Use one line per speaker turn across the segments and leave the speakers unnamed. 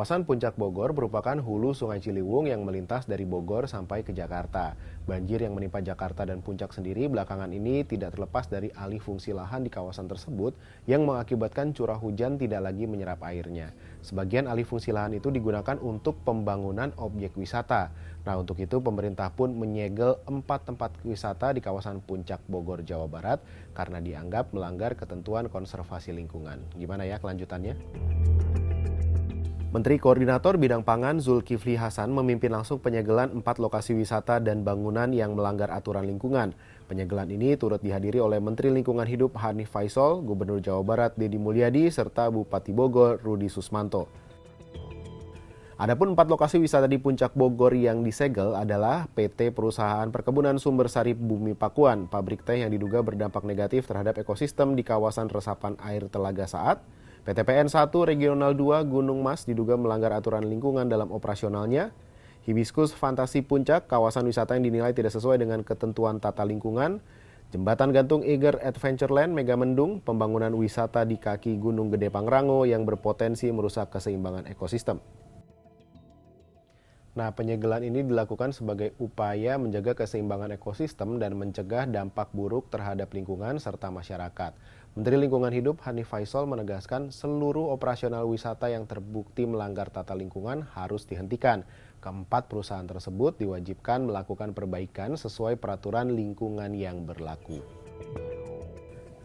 Kawasan Puncak Bogor merupakan hulu Sungai Ciliwung yang melintas dari Bogor sampai ke Jakarta. Banjir yang menimpa Jakarta dan Puncak sendiri belakangan ini tidak terlepas dari alih fungsi lahan di kawasan tersebut yang mengakibatkan curah hujan tidak lagi menyerap airnya. Sebagian alih fungsi lahan itu digunakan untuk pembangunan objek wisata. Nah, untuk itu pemerintah pun menyegel 4 tempat wisata di kawasan Puncak Bogor, Jawa Barat karena dianggap melanggar ketentuan konservasi lingkungan. Gimana ya kelanjutannya? Menteri Koordinator Bidang Pangan Zulkifli Hasan memimpin langsung penyegelan 4 lokasi wisata dan bangunan yang melanggar aturan lingkungan. Penyegelan ini turut dihadiri oleh Menteri Lingkungan Hidup Hanif Faisal, Gubernur Jawa Barat Deddy Mulyadi, serta Bupati Bogor Rudi Susmanto. Adapun 4 lokasi wisata di Puncak Bogor yang disegel adalah PT Perusahaan Perkebunan Sumber Sari Bumi Pakuan, pabrik teh yang diduga berdampak negatif terhadap ekosistem di kawasan resapan air Telaga Saat. PT PN 1 Regional 2 Gunung Mas diduga melanggar aturan lingkungan dalam operasionalnya. Hibiscus Fantasi Puncak, kawasan wisata yang dinilai tidak sesuai dengan ketentuan tata lingkungan. Jembatan gantung Eiger Adventureland Megamendung, pembangunan wisata di kaki Gunung Gede Pangrango yang berpotensi merusak keseimbangan ekosistem. Nah, penyegelan ini dilakukan sebagai upaya menjaga keseimbangan ekosistem dan mencegah dampak buruk terhadap lingkungan serta masyarakat. Menteri Lingkungan Hidup Hanif Faisal menegaskan seluruh operasional wisata yang terbukti melanggar tata lingkungan harus dihentikan. Keempat perusahaan tersebut diwajibkan melakukan perbaikan sesuai peraturan lingkungan yang berlaku.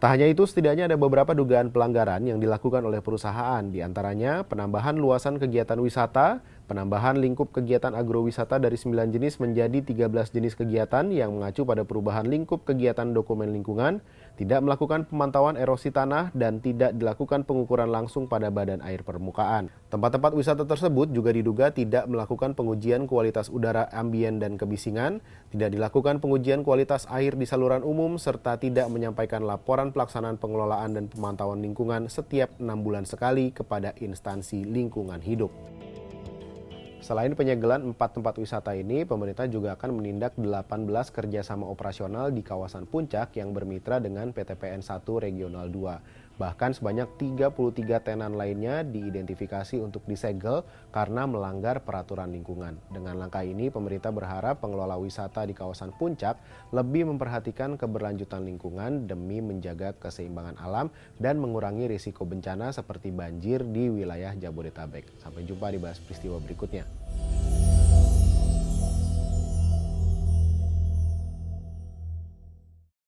Tak hanya itu, setidaknya ada beberapa dugaan pelanggaran yang dilakukan oleh perusahaan, diantaranya penambahan luasan kegiatan wisata, penambahan lingkup kegiatan agrowisata dari 9 jenis menjadi 13 jenis kegiatan yang mengacu pada perubahan lingkup kegiatan dokumen lingkungan, tidak melakukan pemantauan erosi tanah, dan tidak dilakukan pengukuran langsung pada badan air permukaan. Tempat-tempat wisata tersebut juga diduga tidak melakukan pengujian kualitas udara ambien dan kebisingan, tidak dilakukan pengujian kualitas air di saluran umum, serta tidak menyampaikan laporan pelaksanaan pengelolaan dan pemantauan lingkungan setiap 6 bulan sekali kepada instansi lingkungan hidup. Selain penyegelan 4 tempat wisata ini, pemerintah juga akan menindak 18 kerjasama operasional di kawasan Puncak yang bermitra dengan PT PN 1 Regional 2. Bahkan sebanyak 33 tenan lainnya diidentifikasi untuk disegel karena melanggar peraturan lingkungan. Dengan langkah ini, pemerintah berharap pengelola wisata di kawasan Puncak lebih memperhatikan keberlanjutan lingkungan demi menjaga keseimbangan alam dan mengurangi risiko bencana seperti banjir di wilayah Jabodetabek. Sampai jumpa di Bahas Peristiwa berikutnya.